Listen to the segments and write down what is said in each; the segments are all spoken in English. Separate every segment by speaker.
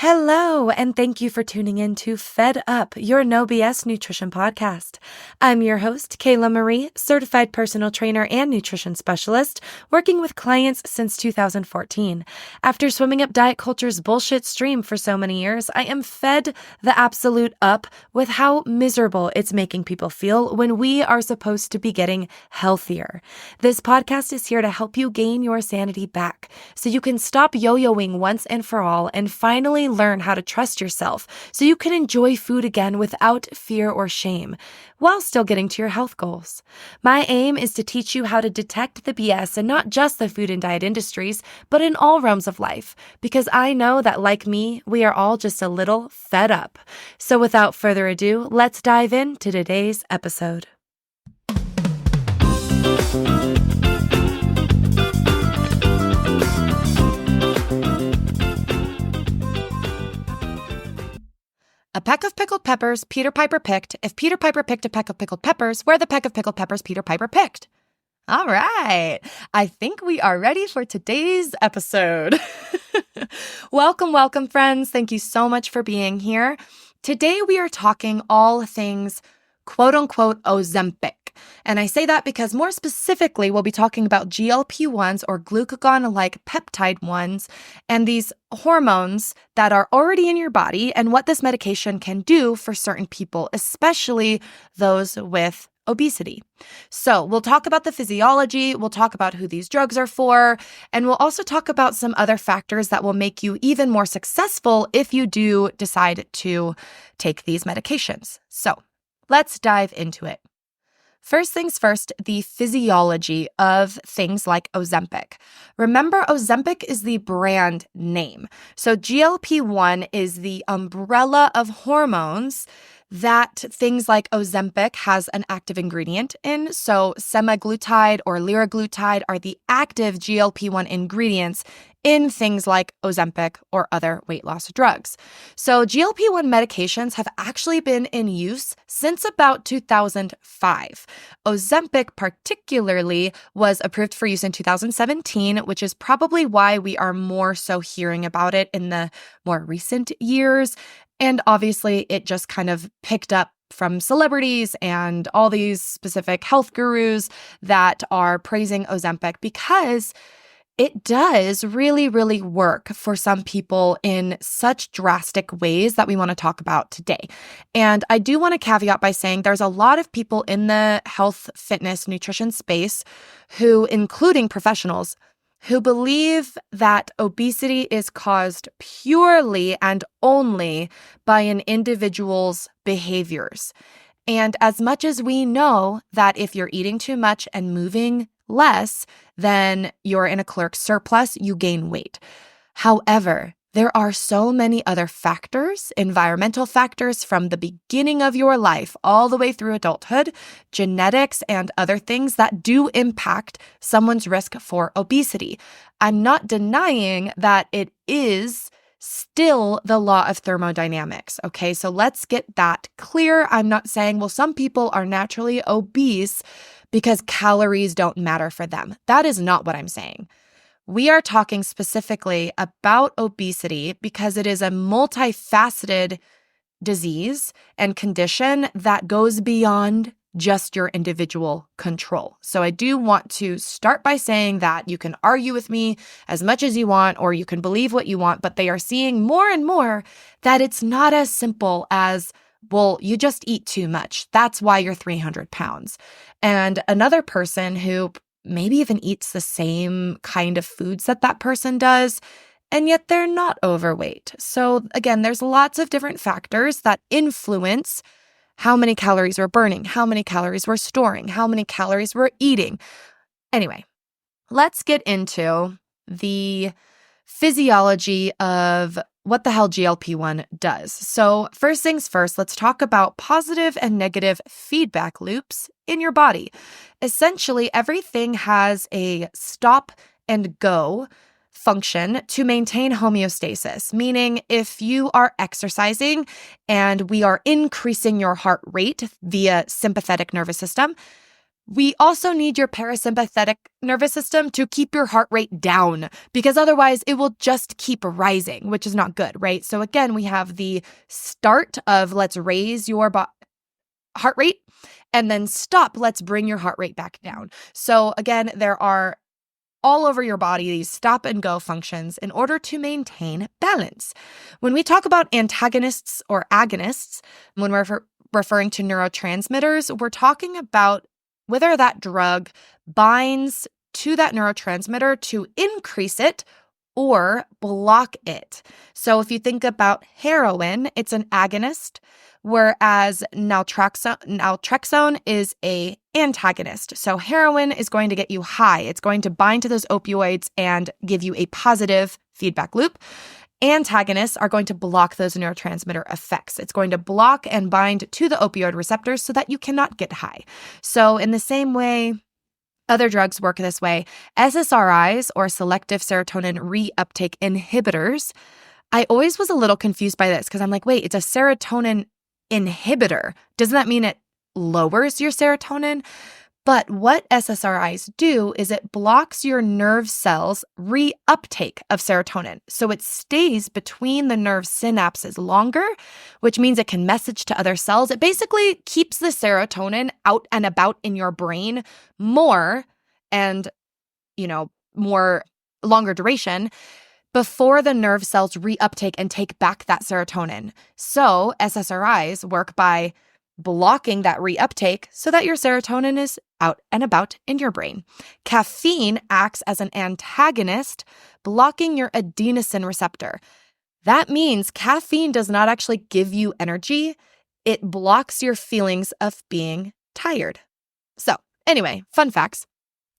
Speaker 1: Hello, and thank you for tuning in to Fed Up, your no BS nutrition podcast. I'm your host, Kayla Marie, certified personal trainer and nutrition specialist, working with clients since 2014. After swimming up diet culture's bullshit stream for so many years, I am fed the absolute up with how miserable it's making people feel when we are supposed to be getting healthier. This podcast is here to help you gain your sanity back so you can stop yo-yoing once and for all and finally learn how to trust yourself so you can enjoy food again without fear or shame while still getting to your health goals. My aim is to teach you how to detect the BS in not just the food and diet industries, but in all realms of life, because I know that, like me, we are all just a little fed up. So without further ado, let's dive into today's episode. A peck of pickled peppers Peter Piper picked. If Peter Piper picked a peck of pickled peppers, where the peck of pickled peppers Peter Piper picked? All right. I think we are ready for today's episode. Welcome, friends. Thank you so much for being here. Today we are talking all things quote-unquote Ozempic. And I say that because more specifically, we'll be talking about GLP-1s or glucagon-like peptide ones and these hormones that are already in your body and what this medication can do for certain people, especially those with obesity. So we'll talk about the physiology, we'll talk about who these drugs are for, and we'll also talk about some other factors that will make you even more successful if you do decide to take these medications. So let's dive into it. First things first, the physiology of things like Ozempic. Remember, Ozempic is the brand name. So GLP-1 is the umbrella of hormones that things like Ozempic has an active ingredient in. So semaglutide or liraglutide are the active GLP-1 ingredients in things like Ozempic or other weight loss drugs. So GLP-1 medications have actually been in use since about 2005. Ozempic particularly was approved for use in 2017, which is probably why we are more so hearing about it in the more recent years. And obviously, it just kind of picked up from celebrities and all these specific health gurus that are praising Ozempic because it does really, really work for some people in such drastic ways that we want to talk about today. And I do want to caveat by saying there's a lot of people in the health, fitness, nutrition space who, including professionals, who believe that obesity is caused purely and only by an individual's behaviors. And as much as we know that if you're eating too much and moving less, then you're in a caloric surplus, you gain weight. However, there are so many other factors, environmental factors from the beginning of your life all the way through adulthood, genetics, and other things that do impact someone's risk for obesity. I'm not denying that it is still the law of thermodynamics, okay? So let's get that clear. I'm not saying, well, some people are naturally obese because calories don't matter for them. That is not what I'm saying. We are talking specifically about obesity because it is a multifaceted disease and condition that goes beyond just your individual control. So I do want to start by saying that you can argue with me as much as you want, or you can believe what you want, but they are seeing more and more that it's not as simple as, well, you just eat too much. That's why you're 300 pounds. And another person who maybe even eats the same kind of foods that that person does, and yet they're not overweight. So again, there's lots of different factors that influence how many calories we're burning, how many calories we're storing, how many calories we're eating. Anyway, let's get into the physiology of what the hell GLP-1 does. So first things first, let's talk about positive and negative feedback loops in your body. Essentially, everything has a stop and go function to maintain homeostasis, meaning if you are exercising and we are increasing your heart rate via sympathetic nervous system, We also need your parasympathetic nervous system to keep your heart rate down because otherwise it will just keep rising, which is not good, right? So again, we have the start of let's raise your heart rate and then stop, let's bring your heart rate back down. So again, there are all over your body these stop and go functions in order to maintain balance. When we talk about antagonists or agonists, when we're referring to neurotransmitters, we're talking about whether that drug binds to that neurotransmitter to increase it or block it. So if you think about heroin, it's an agonist, whereas naltrexone is an antagonist. So heroin is going to get you high. It's going to bind to those opioids and give you a positive feedback loop. Antagonists are going to block those neurotransmitter effects. It's going to block and bind to the opioid receptors so that you cannot get high. So in the same way, other drugs work this way. SSRIs, or selective serotonin reuptake inhibitors, I always was a little confused by this because I'm like, wait, it's a serotonin inhibitor. Doesn't that mean it lowers your serotonin? But what SSRIs do is it blocks your nerve cells' reuptake of serotonin. So it stays between the nerve synapses longer, which means it can message to other cells. It basically keeps the serotonin out and about in your brain more and, more longer duration before the nerve cells reuptake and take back that serotonin. So SSRIs work by blocking that reuptake so that your serotonin is out and about in your brain. Caffeine acts as an antagonist, blocking your adenosine receptor. That means caffeine does not actually give you energy. It blocks your feelings of being tired. So anyway, fun facts.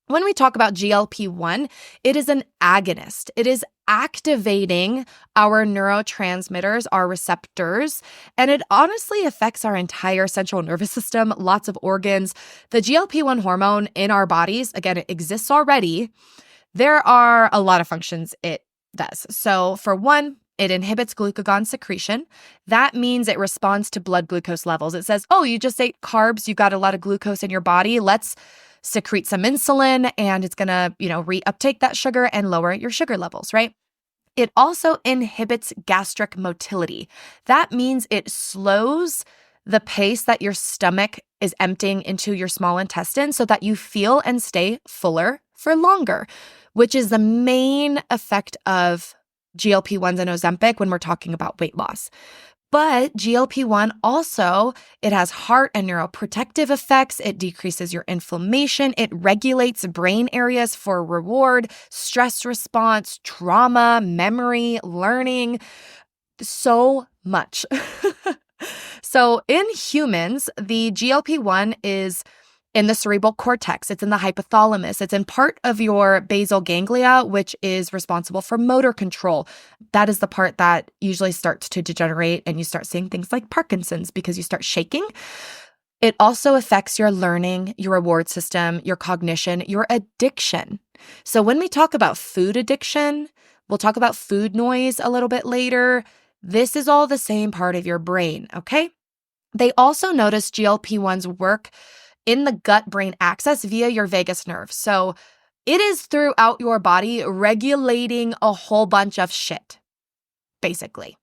Speaker 1: When we talk about GLP-1, it is an agonist. It is activating our neurotransmitters, our receptors, and it honestly affects our entire central nervous system, lots of organs. The GLP-1 hormone in our bodies, again, it exists already. There are a lot of functions it does. So for one, it inhibits glucagon secretion. That means it responds to blood glucose levels. It says, oh, you just ate carbs, you got a lot of glucose in your body, let's secrete some insulin and it's going to, reuptake that sugar and lower your sugar levels, right? It also inhibits gastric motility. That means it slows the pace that your stomach is emptying into your small intestine so that you feel and stay fuller for longer, which is the main effect of GLP-1s and Ozempic when we're talking about weight loss. But GLP-1 also, it has heart and neuroprotective effects. It decreases your inflammation. It regulates brain areas for reward, stress response, trauma, memory, learning, so much. So in humans, the GLP-1 is in the cerebral cortex. It's in the hypothalamus. It's in part of your basal ganglia, which is responsible for motor control. That is the part that usually starts to degenerate and you start seeing things like Parkinson's because you start shaking. It also affects your learning, your reward system, your cognition, your addiction. So when we talk about food addiction, we'll talk about food noise a little bit later. This is all the same part of your brain, okay? They also notice GLP-1's work in the gut-brain axis via your vagus nerve. So it is throughout your body regulating a whole bunch of shit, basically.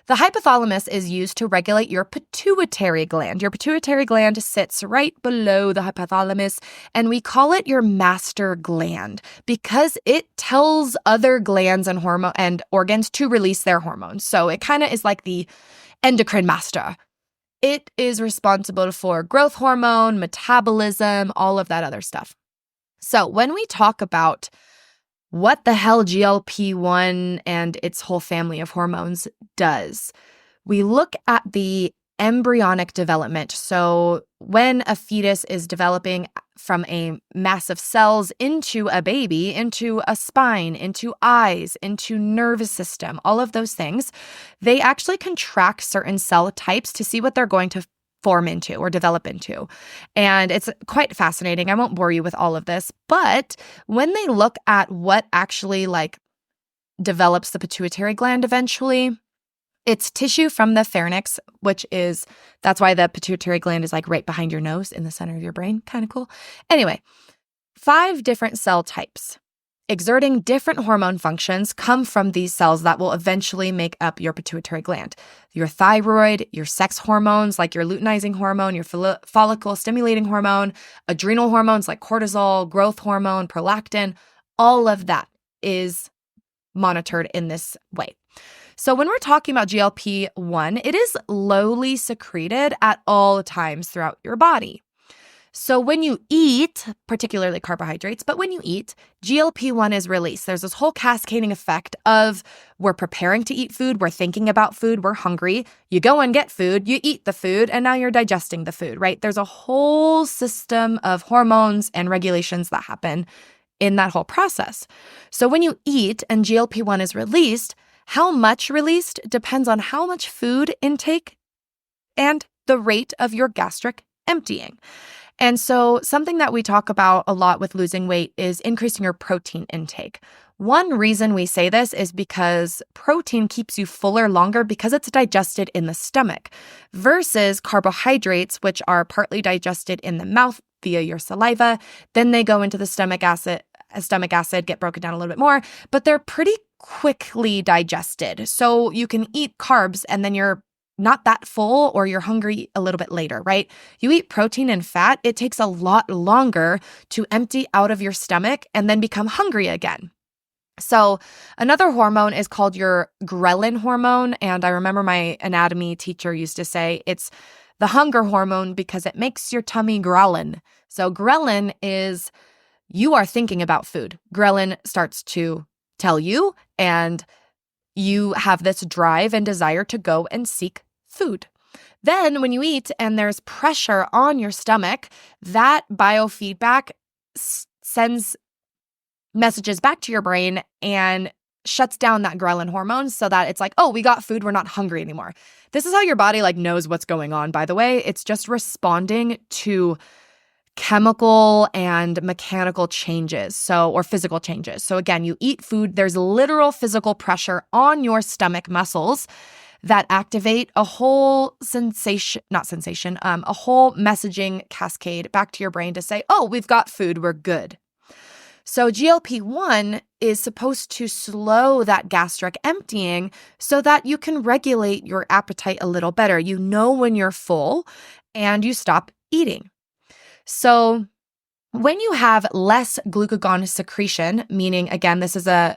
Speaker 1: The hypothalamus is used to regulate your pituitary gland. Your pituitary gland sits right below the hypothalamus, and we call it your master gland because it tells other glands and organs to release their hormones. So it kind of is like the endocrine master. It is responsible for growth hormone, metabolism, all of that other stuff. So when we talk about what the hell GLP-1 and its whole family of hormones does, we look at the embryonic development. So when a fetus is developing from a mass of cells into a baby, into a spine, into eyes, into nervous system, all of those things, they actually contract certain cell types to see what they're going to form into or develop into. And it's quite fascinating. I won't bore you with all of this, but when they look at what actually develops the pituitary gland eventually, It's tissue from the pharynx, that's why the pituitary gland is like right behind your nose in the center of your brain. Kind of cool. Anyway, 5 different cell types exerting different hormone functions come from these cells that will eventually make up your pituitary gland. Your thyroid, your sex hormones like your luteinizing hormone, your follicle stimulating hormone, adrenal hormones like cortisol, growth hormone, prolactin, all of that is monitored in this way. So when we're talking about GLP-1, it is lowly secreted at all times throughout your body. So when you eat, particularly carbohydrates, but when you eat, GLP-1 is released. There's this whole cascading effect of we're preparing to eat food, we're thinking about food, we're hungry. You go and get food, you eat the food, and now you're digesting the food, right? There's a whole system of hormones and regulations that happen in that whole process. So when you eat and GLP-1 is released, how much released depends on how much food intake and the rate of your gastric emptying. And so something that we talk about a lot with losing weight is increasing your protein intake. One reason we say this is because protein keeps you fuller longer because it's digested in the stomach versus carbohydrates, which are partly digested in the mouth via your saliva. Then they go into the stomach acid, get broken down a little bit more, but they're pretty quickly digested. So you can eat carbs and then you're not that full or you're hungry a little bit later, right? You eat protein and fat, it takes a lot longer to empty out of your stomach and then become hungry again. So another hormone is called your ghrelin hormone. And I remember my anatomy teacher used to say it's the hunger hormone because it makes your tummy growlin'. So ghrelin is you are thinking about food. Ghrelin starts to tell you, and you have this drive and desire to go and seek food. Then when you eat and there's pressure on your stomach, that biofeedback sends messages back to your brain and shuts down that ghrelin hormone so that it's like, oh, we got food, we're not hungry anymore. This is how your body knows what's going on, by the way. It's just responding to chemical and mechanical changes, or physical changes. So again, you eat food, there's literal physical pressure on your stomach muscles that activate a whole a whole messaging cascade back to your brain to say, oh, we've got food, we're good. So GLP-1 is supposed to slow that gastric emptying so that you can regulate your appetite a little better. You know when you're full and you stop eating. So when you have less glucagon secretion, meaning, again, this is a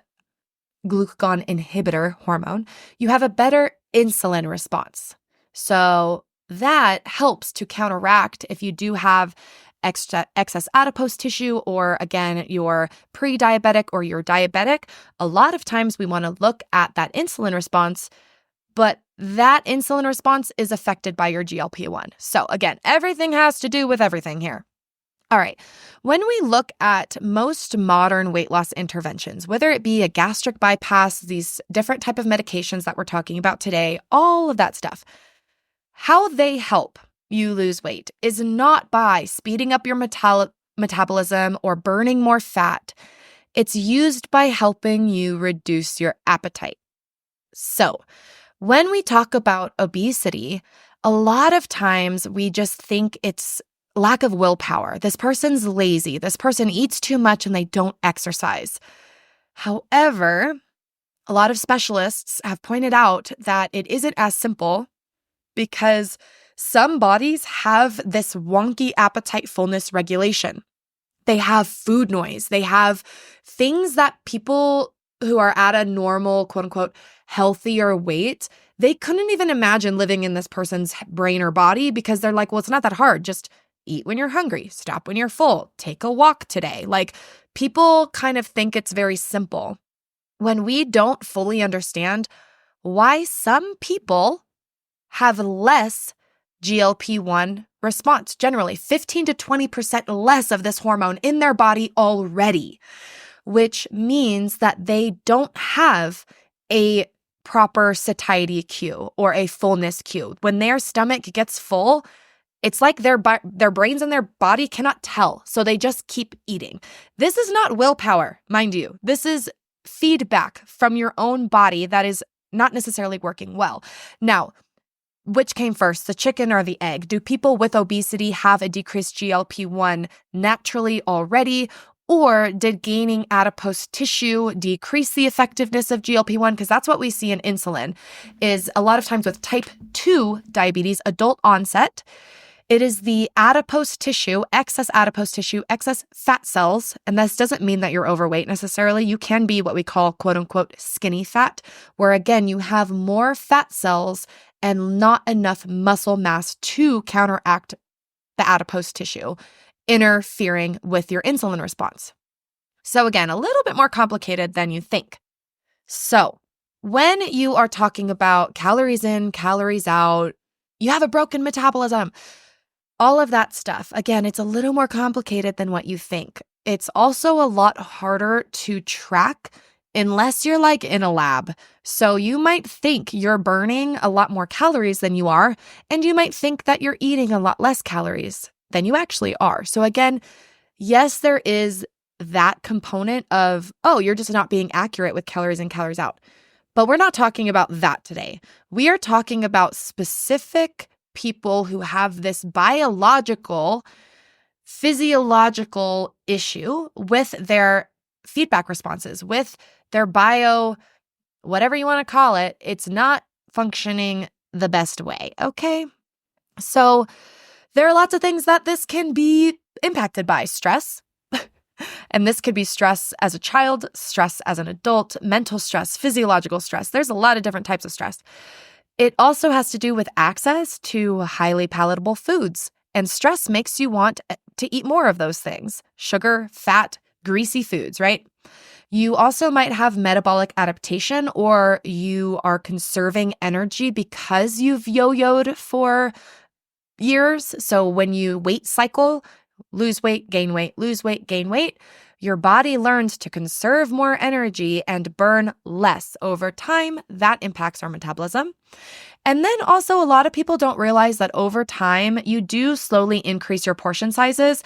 Speaker 1: glucagon inhibitor hormone, you have a better insulin response. So that helps to counteract if you do have excess adipose tissue, or again, you're pre-diabetic or you're diabetic. A lot of times we want to look at that insulin response, but that insulin response is affected by your GLP-1. So again, everything has to do with everything here. All right. When we look at most modern weight loss interventions, whether it be a gastric bypass, these different type of medications that we're talking about today, all of that stuff, how they help you lose weight is not by speeding up your metabolism or burning more fat. It's used by helping you reduce your appetite. So when we talk about obesity, a lot of times we just think it's lack of willpower. This person's lazy. This person eats too much and they don't exercise. However, a lot of specialists have pointed out that it isn't as simple because some bodies have this wonky appetite fullness regulation. They have food noise. They have things that people who are at a normal, quote unquote, healthier weight, they couldn't even imagine living in this person's brain or body because they're like, well, it's not that hard. Just eat when you're hungry, stop when you're full, take a walk today. People kind of think it's very simple when we don't fully understand why some people have less GLP-1 response, generally 15 to 20% less of this hormone in their body already, which means that they don't have a proper satiety cue or a fullness cue. When their stomach gets full, it's like their brains and their body cannot tell, so they just keep eating. This is not willpower, mind you. This is feedback from your own body that is not necessarily working well. Now, which came first, the chicken or the egg? Do people with obesity have a decreased GLP-1 naturally already? Or did gaining adipose tissue decrease the effectiveness of GLP-1? Because that's what we see in insulin, is a lot of times with type 2 diabetes, adult onset, it is the adipose tissue, excess fat cells. And this doesn't mean that you're overweight necessarily. You can be what we call quote unquote skinny fat, where again, you have more fat cells and not enough muscle mass to counteract the adipose tissue, interfering with your insulin response. So again, a little bit more complicated than you think. So when you are talking about calories in, calories out, you have a broken metabolism, all of that stuff, again, it's a little more complicated than what you think. It's also a lot harder to track unless you're like in a lab. So you might think you're burning a lot more calories than you are, and you might think that you're eating a lot less calories than you actually are. So again, yes, there is that component of, oh, you're just not being accurate with calories in, calories out. But we're not talking about that today. We are talking about specific people who have this biological, physiological issue with their feedback responses, with their bio, whatever you want to call it, it's not functioning the best way, okay? So there are lots of things that this can be impacted by. Stress, and this could be stress as a child, stress as an adult, mental stress, physiological stress. There's a lot of different types of stress. It also has to do with access to highly palatable foods, and stress makes you want to eat more of those things: sugar, fat, greasy foods, right? You also might have metabolic adaptation, or you are conserving energy because you've yo-yoed for years. So when you weight cycle, lose weight, gain weight, lose weight, gain weight, your body learns to conserve more energy and burn less over time. That impacts our metabolism. And then also a lot of people don't realize that over time, you do slowly increase your portion sizes,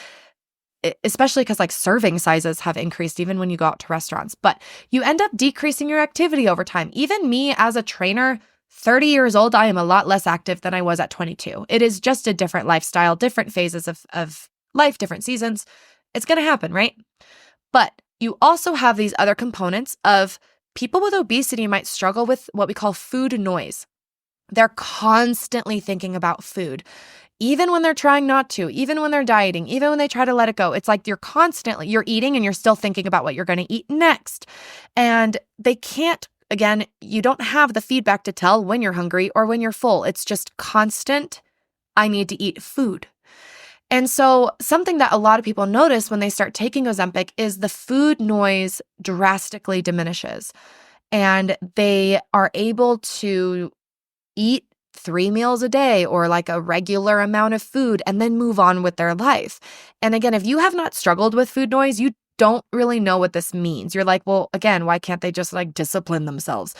Speaker 1: especially because like serving sizes have increased even when you go out to restaurants. But you end up decreasing your activity over time. Even me as a trainer, 30 years old, I am a lot less active than I was at 22. It is just a different lifestyle, different phases of life, different seasons. It's going to happen, right? But you also have these other components of people with obesity might struggle with what we call food noise. They're constantly thinking about food, even when they're trying not to, even when they're dieting, even when they try to let it go. It's like you're eating and you're still thinking about what you're going to eat next. And they can't, again, you don't have the feedback to tell when you're hungry or when you're full. It's just constant, I need to eat food. And so something that a lot of people notice when they start taking Ozempic is the food noise drastically diminishes, and they are able to eat 3 meals a day or like a regular amount of food and then move on with their life. And again, if you have not struggled with food noise, you don't really know what this means. You're like, well, again, why can't they just like discipline themselves?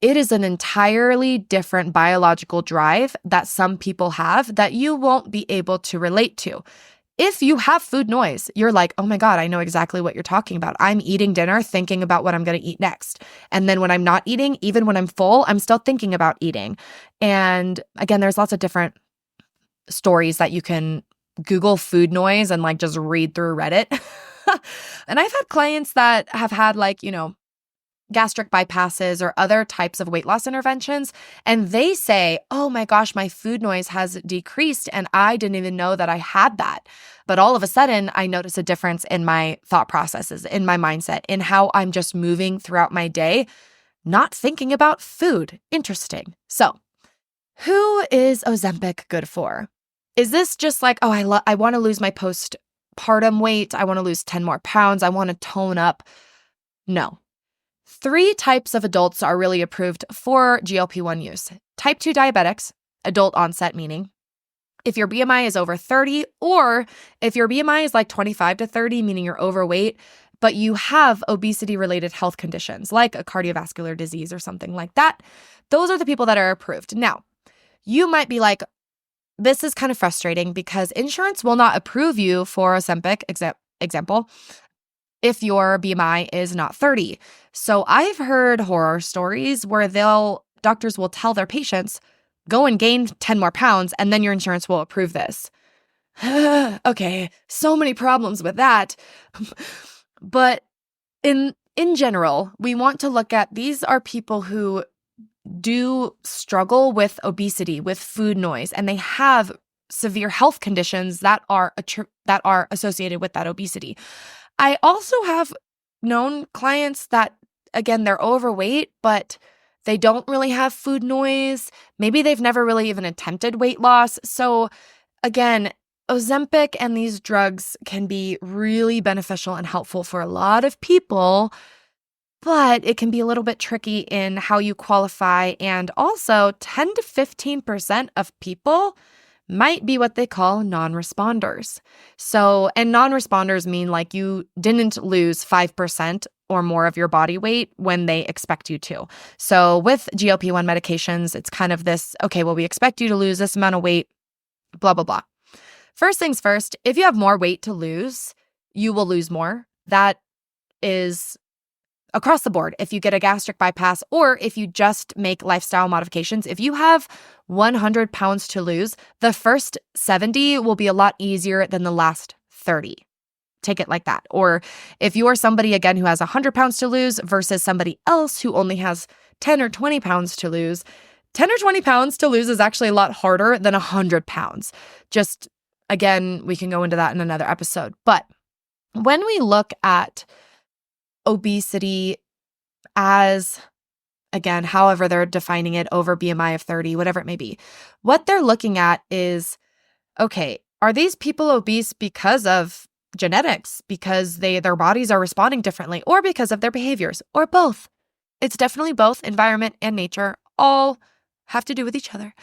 Speaker 1: It is an entirely different biological drive that some people have that you won't be able to relate to. If you have food noise, you're like, oh my God, I know exactly what you're talking about. I'm eating dinner thinking about what I'm going to eat next. And then when I'm not eating, even when I'm full, I'm still thinking about eating. And again, there's lots of different stories that you can Google food noise and like just read through Reddit. And I've had clients that have had like, gastric bypasses or other types of weight loss interventions. And they say, oh my gosh, my food noise has decreased and I didn't even know that I had that. But all of a sudden, I notice a difference in my thought processes, in my mindset, in how I'm just moving throughout my day, not thinking about food. Interesting. So who is Ozempic good for? Is this just like, oh, I want to lose my postpartum weight. I want to lose 10 more pounds. I want to tone up. No. 3 types of adults are really approved for GLP-1 use. Type 2 diabetics, adult onset meaning, if your BMI is over 30, or if your BMI is like 25 to 30, meaning you're overweight, but you have obesity-related health conditions like a cardiovascular disease or something like that, those are the people that are approved. Now, you might be like, this is kind of frustrating because insurance will not approve you for Ozempic, example, if your BMI is not 30. So I've heard horror stories where doctors will tell their patients, go and gain 10 more pounds, and then your insurance will approve this. Okay, so many problems with that. But in general, we want to look at, these are people who do struggle with obesity, with food noise, and they have severe health conditions that are associated with that obesity. I also have known clients that, again, they're overweight, but they don't really have food noise. Maybe they've never really even attempted weight loss. So again, Ozempic and these drugs can be really beneficial and helpful for a lot of people, but it can be a little bit tricky in how you qualify. And also 10 to 15% of people might be what they call non-responders. So, and non-responders mean like you didn't lose 5% or more of your body weight when they expect you to. So with GLP-1 medications, it's kind of this, okay, well, we expect you to lose this amount of weight, blah, blah, blah. First things first, if you have more weight to lose, you will lose more. That is across the board. If you get a gastric bypass or if you just make lifestyle modifications, if you have 100 pounds to lose, the first 70 will be a lot easier than the last 30. Take it like that. Or if you are somebody, again, who has 100 pounds to lose versus somebody else who only has 10 or 20 pounds to lose, 10 or 20 pounds to lose is actually a lot harder than 100 pounds. Just, again, we can go into that in another episode. But when we look at obesity as, again, however they're defining it, over BMI of 30, whatever it may be, what they're looking at is, okay, are these people obese because of genetics, because their bodies are responding differently, or because of their behaviors, or both? It's definitely both. Environment and nature all have to do with each other.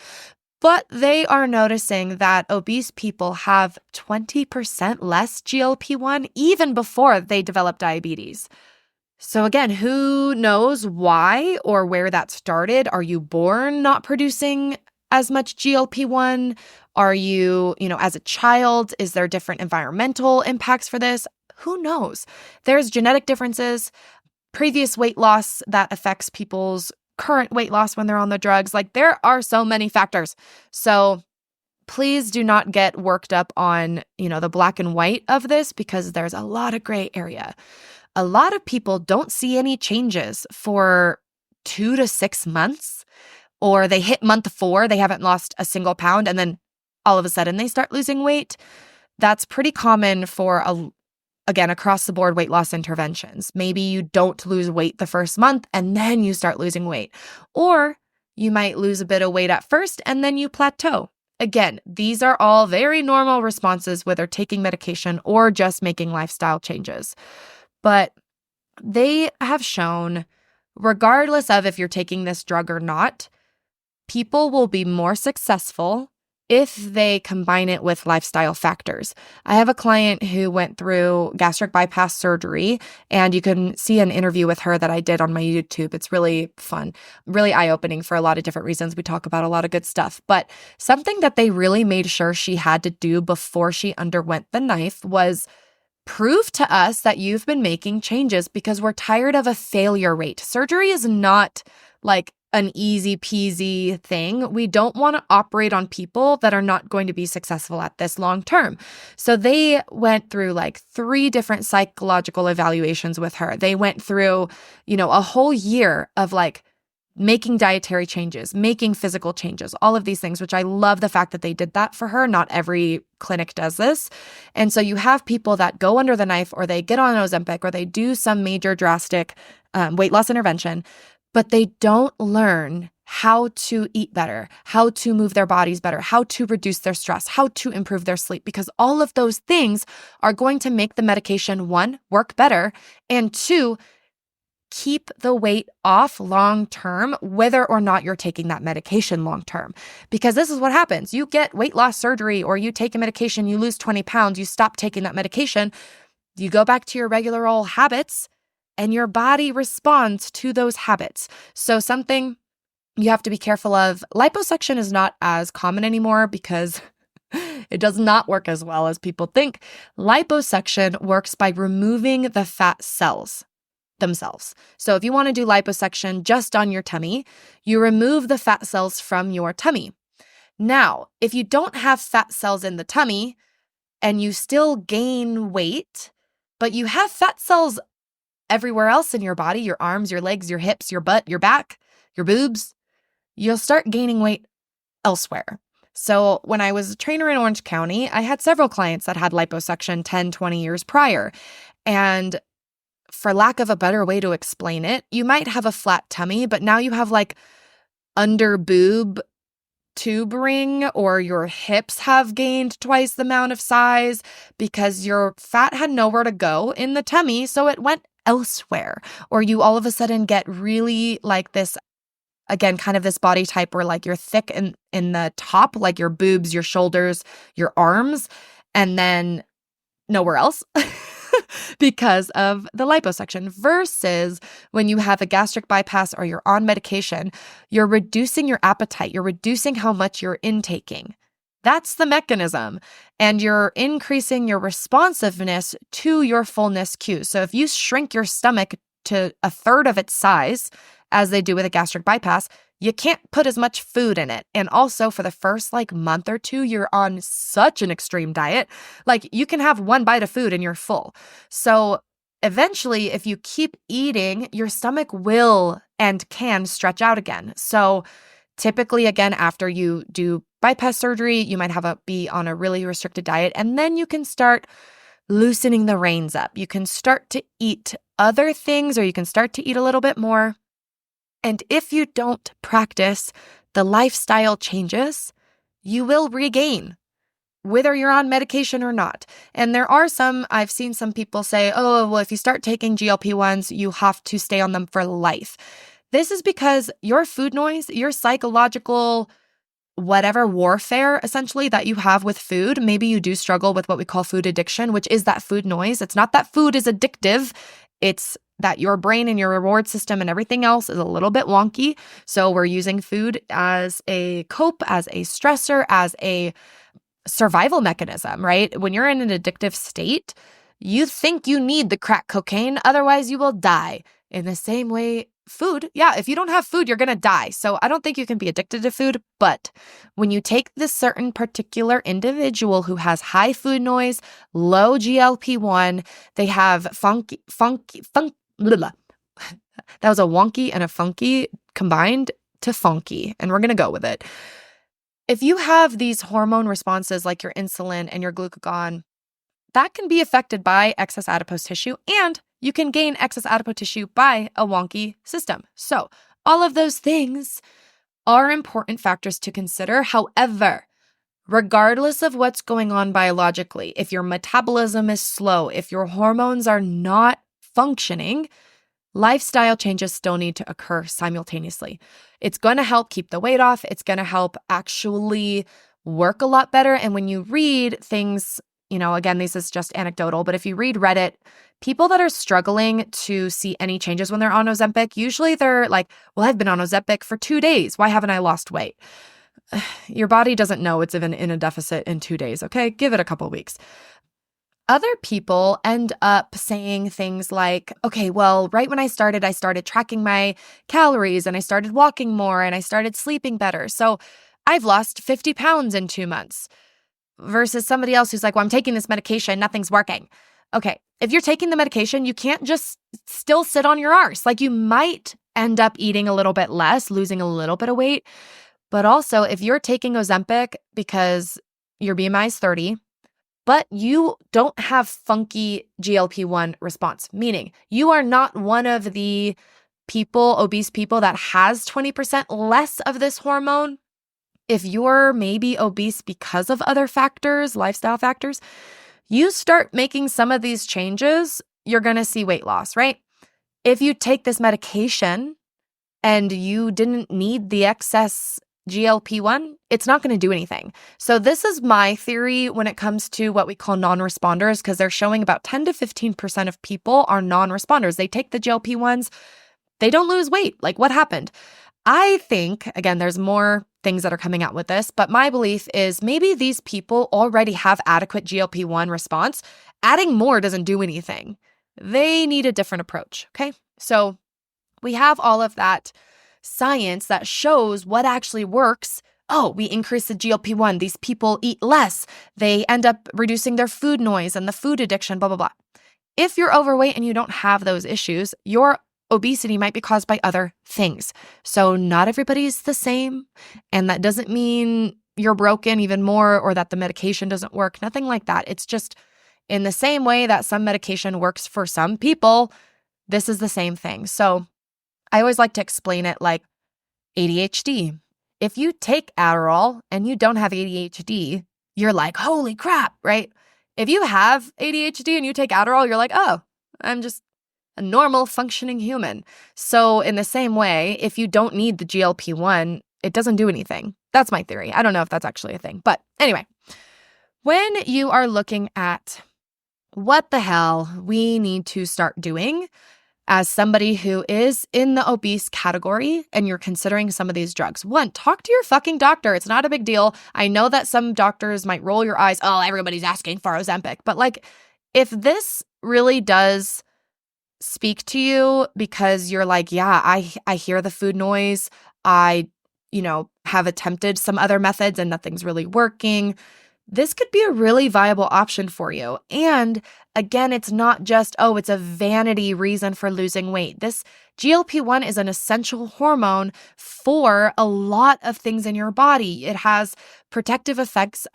Speaker 1: But they are noticing that obese people have 20% less GLP-1 even before they develop diabetes. So again, who knows why or where that started? Are you born not producing as much GLP-1? Are you, as a child, is there different environmental impacts for this? Who knows? There's genetic differences, previous weight loss that affects people's current weight loss when they're on the drugs. Like, there are so many factors. So please do not get worked up on, the black and white of this, because there's a lot of gray area. A lot of people don't see any changes for 2 to 6 months, or they hit month 4, they haven't lost a single pound, and then all of a sudden they start losing weight. That's pretty common for, again, across the board weight loss interventions. Maybe you don't lose weight the first month and then you start losing weight. Or you might lose a bit of weight at first and then you plateau. Again, these are all very normal responses, whether taking medication or just making lifestyle changes. But they have shown, regardless of if you're taking this drug or not, people will be more successful if they combine it with lifestyle factors. I have a client who went through gastric bypass surgery, and you can see an interview with her that I did on my YouTube. It's really fun, really eye-opening for a lot of different reasons. We talk about a lot of good stuff. But something that they really made sure she had to do before she underwent the knife was prove to us that you've been making changes, because we're tired of a failure rate. Surgery is not like an easy peasy thing. We don't want to operate on people that are not going to be successful at this long term. So they went through like 3 different psychological evaluations with her. They went through, a whole year of like making dietary changes, making physical changes, all of these things, which I love the fact that they did that for her. Not every clinic does this. And so you have people that go under the knife, or they get on Ozempic, or they do some major drastic weight loss intervention, but they don't learn how to eat better, how to move their bodies better, how to reduce their stress, how to improve their sleep, because all of those things are going to make the medication, 1, work better, and 2, keep the weight off long term, whether or not you're taking that medication long term. Because this is what happens. You get weight loss surgery, or you take a medication, you lose 20 pounds, you stop taking that medication, you go back to your regular old habits, and your body responds to those habits. So something you have to be careful of, liposuction is not as common anymore because It does not work as well as people think. Liposuction works by removing the fat cells themselves. So if you want to do liposuction just on your tummy, you remove the fat cells from your tummy. Now, if you don't have fat cells in the tummy and you still gain weight, but you have fat cells everywhere else in your body, your arms, your legs, your hips, your butt, your back, your boobs, you'll start gaining weight elsewhere. So when I was a trainer in Orange County, I had several clients that had liposuction 10, 20 years prior. And for lack of a better way to explain it, you might have a flat tummy, but now you have like under boob tube ring, or your hips have gained twice the amount of size because your fat had nowhere to go in the tummy, so it went elsewhere. Or you all of a sudden get really like this, again, kind of this body type where like you're thick in the top, like your boobs, your shoulders, your arms, and then nowhere else because of the liposuction. Versus when you have a gastric bypass or you're on medication, you're reducing your appetite, you're reducing how much you're intaking. That's the mechanism. And you're increasing your responsiveness to your fullness cues. So if you shrink your stomach to a third of its size, as they do with a gastric bypass, you can't put as much food in it. And also for the first like month or two, you're on such an extreme diet. Like you can have one bite of food and you're full. So eventually, if you keep eating, your stomach will and can stretch out again. So typically, again, after you do bypass surgery, you might be on a really restricted diet, and then you can start loosening the reins up. You can start to eat other things, or you can start to eat a little bit more. And if you don't practice the lifestyle changes, you will regain, whether you're on medication or not. And I've seen some people say, oh, well, if you start taking GLP-1s, you have to stay on them for life. This is because your food noise, your psychological whatever warfare essentially that you have with food, maybe you do struggle with what we call food addiction, which is that food noise. It's not that food is addictive. It's that your brain and your reward system and everything else is a little bit wonky. So we're using food as a cope, as a stressor, as a survival mechanism, right? When you're in an addictive state, you think you need the crack cocaine, otherwise you will die. In the same way, food, if you don't have food, you're going to die. So I don't think you can be addicted to food, but when you take this certain particular individual who has high food noise, low GLP-1, they have funky, blah, blah. That was a wonky and a funky combined to funky, and we're going to go with it. If you have these hormone responses like your insulin and your glucagon, that can be affected by excess adipose tissue, and you can gain excess adipose tissue by a wonky system. So all of those things are important factors to consider. However, regardless of what's going on biologically, if your metabolism is slow, if your hormones are not functioning, lifestyle changes still need to occur simultaneously. It's going to help keep the weight off. It's going to help actually work a lot better. And when you read things, again, this is just anecdotal, but if you read Reddit, people that are struggling to see any changes when they're on Ozempic, usually they're like, well, I've been on Ozempic for 2 days. Why haven't I lost weight? Your body doesn't know it's even in a deficit in 2 days, okay? Give it a couple weeks. Other people end up saying things like, okay, well, right when I started tracking my calories and I started walking more and I started sleeping better. So I've lost 50 pounds in 2 months. Versus somebody else who's like, well, I'm taking this medication, nothing's working. Okay, if you're taking the medication, you can't just still sit on your arse. Like you might end up eating a little bit less, losing a little bit of weight. But also if you're taking Ozempic because your BMI is 30, but you don't have funky GLP-1 response, meaning you are not one of the obese people that has 20% less of this hormone. If you're maybe obese because of other factors, lifestyle factors, you start making some of these changes, you're going to see weight loss, right? If you take this medication and you didn't need the excess GLP-1, it's not going to do anything. So this is my theory when it comes to what we call non-responders, because they're showing about 10 to 15% of people are non-responders. They take the GLP-1s, they don't lose weight. Like what happened? I think, again, there's more things that are coming out with this, but my belief is maybe these people already have adequate GLP-1 response. Adding more doesn't do anything. They need a different approach, okay? So we have all of that science that shows what actually works. Oh, we increase the GLP-1. These people eat less. They end up reducing their food noise and the food addiction, blah, blah, blah. If you're overweight and you don't have those issues, your obesity might be caused by other things. So not everybody's the same. And that doesn't mean you're broken even more or that the medication doesn't work. Nothing like that. It's just in the same way that some medication works for some people, this is the same thing. So I always like to explain it like ADHD. If you take Adderall and you don't have ADHD, you're like, holy crap, right? If you have ADHD and you take Adderall, you're like, oh, I'm just a normal functioning human. So in the same way, if you don't need the GLP-1, it doesn't do anything. That's my theory. I don't know if that's actually a thing. But anyway, when you are looking at what the hell we need to start doing as somebody who is in the obese category and you're considering some of these drugs, one, talk to your fucking doctor. It's not a big deal. I know that some doctors might roll your eyes. Oh, everybody's asking for Ozempic. But like, if this really does speak to you because you're like, yeah, I hear the food noise. I, have attempted some other methods and nothing's really working. This could be a really viable option for you. And again, it's not just, oh, it's a vanity reason for losing weight. This GLP-1 is an essential hormone for a lot of things in your body. It has protective effects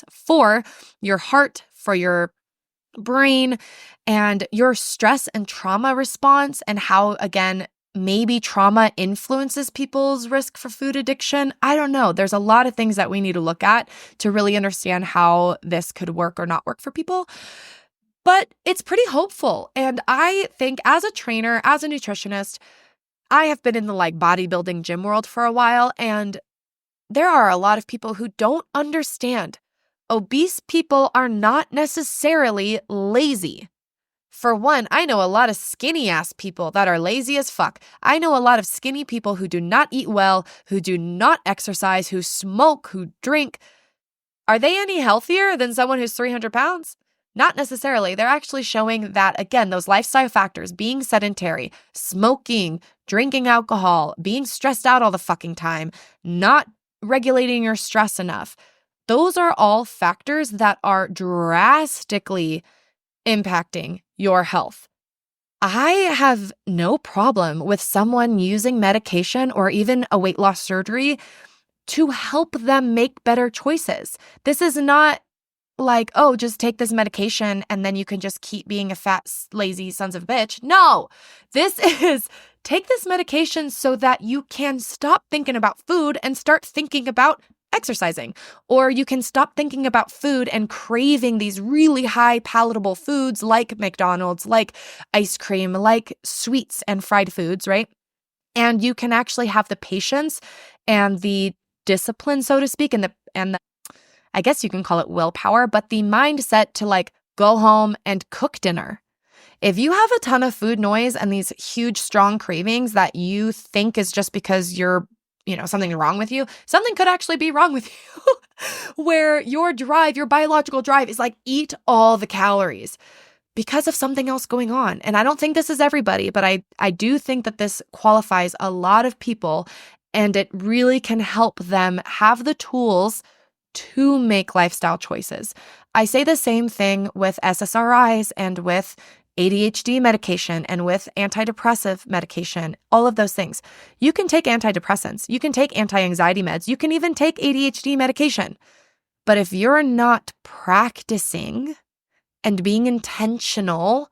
Speaker 1: for your heart, for your brain, and your stress and trauma response, and how, again, maybe trauma influences people's risk for food addiction. I don't know. There's a lot of things that we need to look at to really understand how this could work or not work for people. But it's pretty hopeful. And I think as a trainer, as a nutritionist, I have been in the bodybuilding gym world for a while, and there are a lot of people who don't understand. Obese people are not necessarily lazy. For one, I know a lot of skinny ass people that are lazy as fuck. I know a lot of skinny people who do not eat well, who do not exercise, who smoke, who drink. Are they any healthier than someone who's 300 pounds? Not necessarily. They're actually showing that, again, those lifestyle factors, being sedentary, smoking, drinking alcohol, being stressed out all the fucking time, not regulating your stress enough. Those are all factors that are drastically impacting your health. I have no problem with someone using medication or even a weight loss surgery to help them make better choices. This is not like, oh, just take this medication and then you can just keep being a fat, lazy sons of a bitch. No, this is take this medication so that you can stop thinking about food and start thinking about exercising. Or you can stop thinking about food and craving these really high palatable foods like McDonald's, like ice cream, like sweets and fried foods, right? And you can actually have the patience and the discipline, so to speak, and the I guess you can call it willpower, but the mindset to go home and cook dinner. If you have a ton of food noise and these huge, strong cravings that you think is just because you're something wrong with you, something could actually be wrong with you where your biological drive is eat all the calories because of something else going on. And I don't think this is everybody, but I do think that this qualifies a lot of people, and it really can help them have the tools to make lifestyle choices. I say the same thing with SSRIs and with ADHD medication and with antidepressive medication, all of those things. You can take antidepressants, you can take anti-anxiety meds, you can even take ADHD medication. But if you're not practicing and being intentional,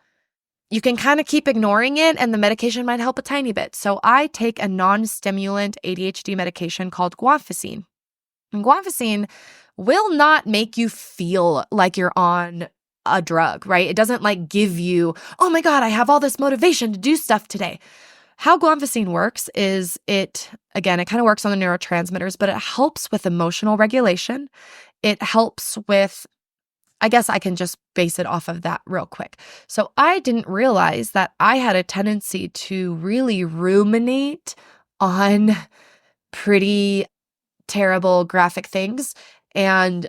Speaker 1: you can kind of keep ignoring it and the medication might help a tiny bit. So I take a non-stimulant ADHD medication called guanfacine. And guanfacine will not make you feel like you're on a drug, right? It doesn't give you, oh my God, I have all this motivation to do stuff today. How guanfacine works is it kind of works on the neurotransmitters, but it helps with emotional regulation. It helps with, I guess I can just base it off of that real quick. So I didn't realize that I had a tendency to really ruminate on pretty terrible graphic things. And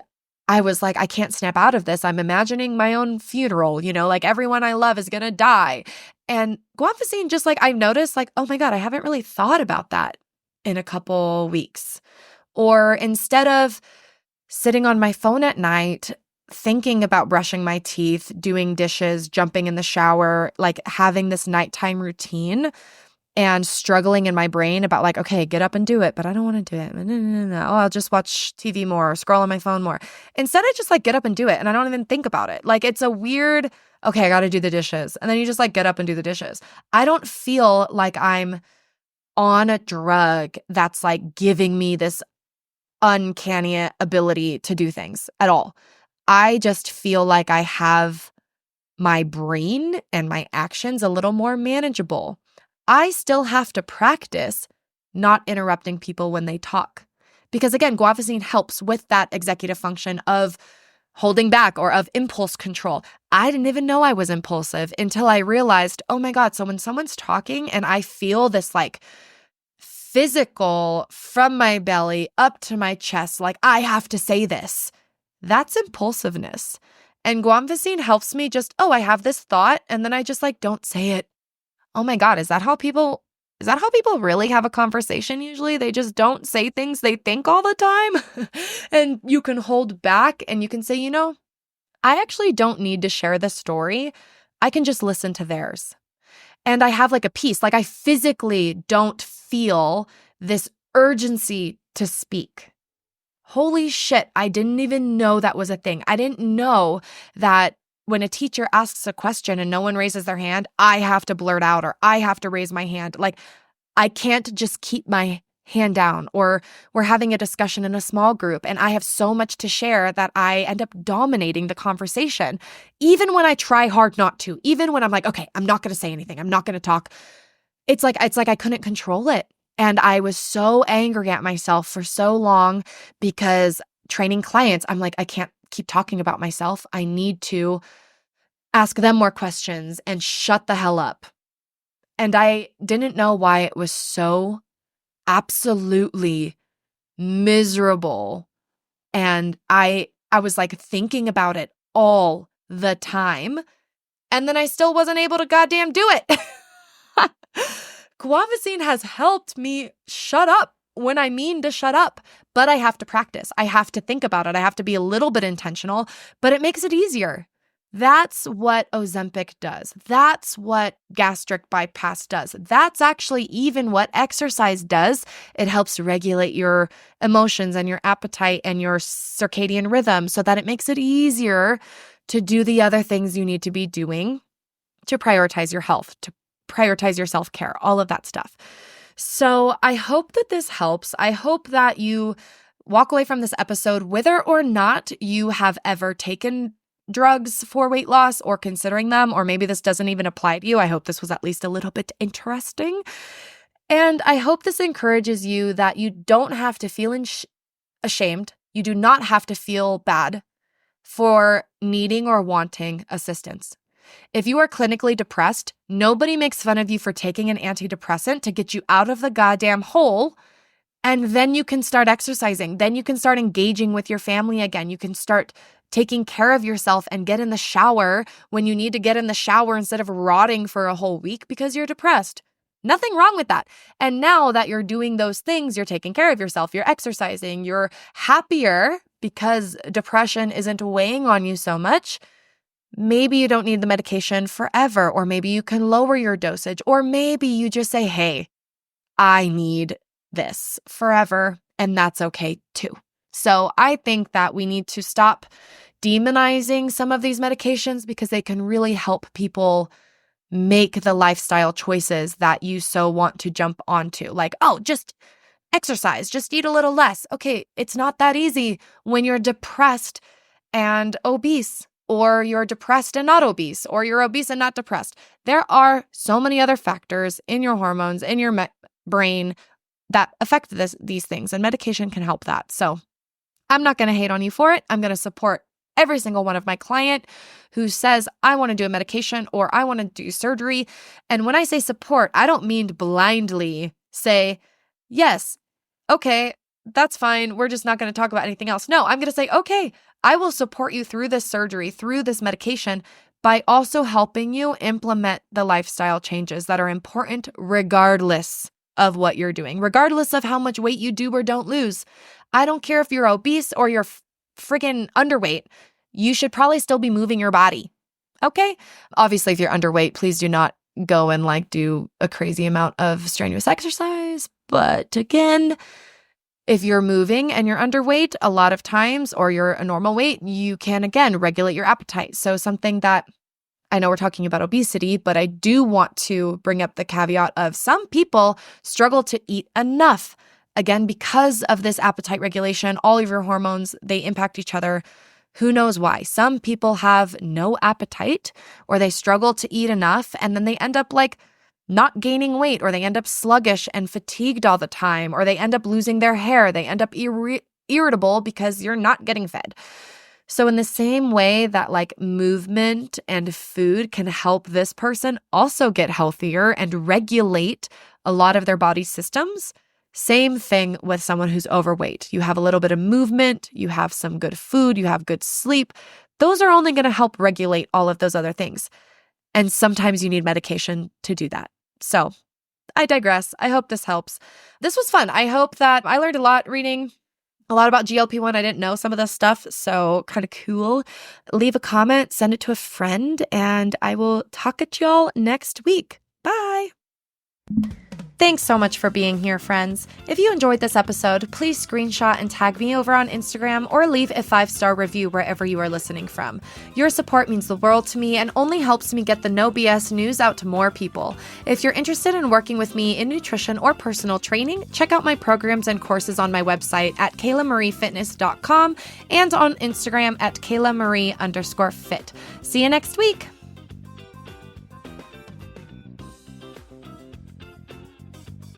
Speaker 1: I was like, I can't snap out of this. I'm imagining my own funeral, like everyone I love is going to die. And guanfacine, just like I noticed, like, oh my God, I haven't really thought about that in a couple weeks. Or instead of sitting on my phone at night, thinking about brushing my teeth, doing dishes, jumping in the shower, like having this nighttime routine and struggling in my brain about like, okay, get up and do it, but I don't want to do it. No. Oh, I'll just watch TV more or scroll on my phone more. Instead, I just like get up and do it and I don't even think about it. Like it's a weird, okay, I got to do the dishes. And then you just like get up and do the dishes. I don't feel like I'm on a drug that's like giving me this uncanny ability to do things at all. I just feel like I have my brain and my actions a little more manageable. I still have to practice not interrupting people when they talk. Because again, guanfacine helps with that executive function of holding back or of impulse control. I didn't even know I was impulsive until I realized, oh my God, so when someone's talking and I feel this like physical from my belly up to my chest, like I have to say this, that's impulsiveness. And guanfacine helps me just, oh, I have this thought and then I just like don't say it. Oh my God, is that how people really have a conversation usually? They just don't say things they think all the time? And you can hold back and you can say, I actually don't need to share this story. I can just listen to theirs. And I have like a peace, like I physically don't feel this urgency to speak. Holy shit, I didn't even know that was a thing. I didn't know that when a teacher asks a question and no one raises their hand, I have to blurt out or I have to raise my hand. Like, I can't just keep my hand down, or we're having a discussion in a small group and I have so much to share that I end up dominating the conversation. Even when I try hard not to, even when I'm like, okay, I'm not going to say anything, I'm not going to talk. It's like I couldn't control it. And I was so angry at myself for so long because training clients, I'm like, I can't keep talking about myself. I need to ask them more questions and shut the hell up. And I didn't know why it was so absolutely miserable. And I was like thinking about it all the time. And then I still wasn't able to goddamn do it. Guanfacine has helped me shut up when I mean to shut up, but I have to practice. I have to think about it. I have to be a little bit intentional, but it makes it easier. That's what Ozempic does. That's what gastric bypass does. That's actually even what exercise does. It helps regulate your emotions and your appetite and your circadian rhythm so that it makes it easier to do the other things you need to be doing to prioritize your health, to prioritize your self-care, all of that stuff. So I hope that this helps. I hope that you walk away from this episode, whether or not you have ever taken drugs for weight loss or considering them, or maybe this doesn't even apply to you. I hope this was at least a little bit interesting. And I hope this encourages you that you don't have to feel ashamed. You do not have to feel bad for needing or wanting assistance. If you are clinically depressed, nobody makes fun of you for taking an antidepressant to get you out of the goddamn hole. And then you can start exercising. Then you can start engaging with your family again. You can start taking care of yourself and get in the shower when you need to get in the shower instead of rotting for a whole week because you're depressed. Nothing wrong with that. And now that you're doing those things, you're taking care of yourself, you're exercising, you're happier because depression isn't weighing on you so much. Maybe you don't need the medication forever, or maybe you can lower your dosage, or maybe you just say, hey, I need this forever, and that's okay too. So I think that we need to stop demonizing some of these medications because they can really help people make the lifestyle choices that you so want to jump onto. Like, oh, just exercise, just eat a little less. Okay, it's not that easy when you're depressed and obese, or you're depressed and not obese, or you're obese and not depressed. There are so many other factors in your hormones, in your brain that affect these things, and medication can help that. So I'm not going to hate on you for it. I'm going to support every single one of my client who says, I want to do a medication or I want to do surgery. And when I say support, I don't mean blindly say, yes, okay, that's fine. We're just not going to talk about anything else. No, I'm going to say, okay, I will support you through this surgery, through this medication, by also helping you implement the lifestyle changes that are important regardless of what you're doing, regardless of how much weight you do or don't lose. I don't care if you're obese or you're freaking underweight. You should probably still be moving your body. Okay? Obviously, if you're underweight, please do not go and do a crazy amount of strenuous exercise. But again, if you're moving and you're underweight a lot of times, or you're a normal weight, you can, again, regulate your appetite. So something that I know we're talking about obesity, but I do want to bring up the caveat of some people struggle to eat enough. Again, because of this appetite regulation, all of your hormones, they impact each other. Who knows why? Some people have no appetite, or they struggle to eat enough, and then they end up not gaining weight, or they end up sluggish and fatigued all the time, or they end up losing their hair. They end up irritable because you're not getting fed. So in the same way that movement and food can help this person also get healthier and regulate a lot of their body systems, same thing with someone who's overweight. You have a little bit of movement, you have some good food, you have good sleep. Those are only going to help regulate all of those other things. And sometimes you need medication to do that. So I digress. I hope this helps. This was fun. I hope that I learned a lot reading a lot about GLP-1. I didn't know some of this stuff, so kind of cool. Leave a comment, send it to a friend, and I will talk at y'all next week. Bye. Thanks so much for being here, friends. If you enjoyed this episode, please screenshot and tag me over on Instagram, or leave a 5-star review wherever you are listening from. Your support means the world to me and only helps me get the No BS news out to more people. If you're interested in working with me in nutrition or personal training, check out my programs and courses on my website at kaylamariefitness.com and on Instagram at KaylaMarie_fit. See you next week.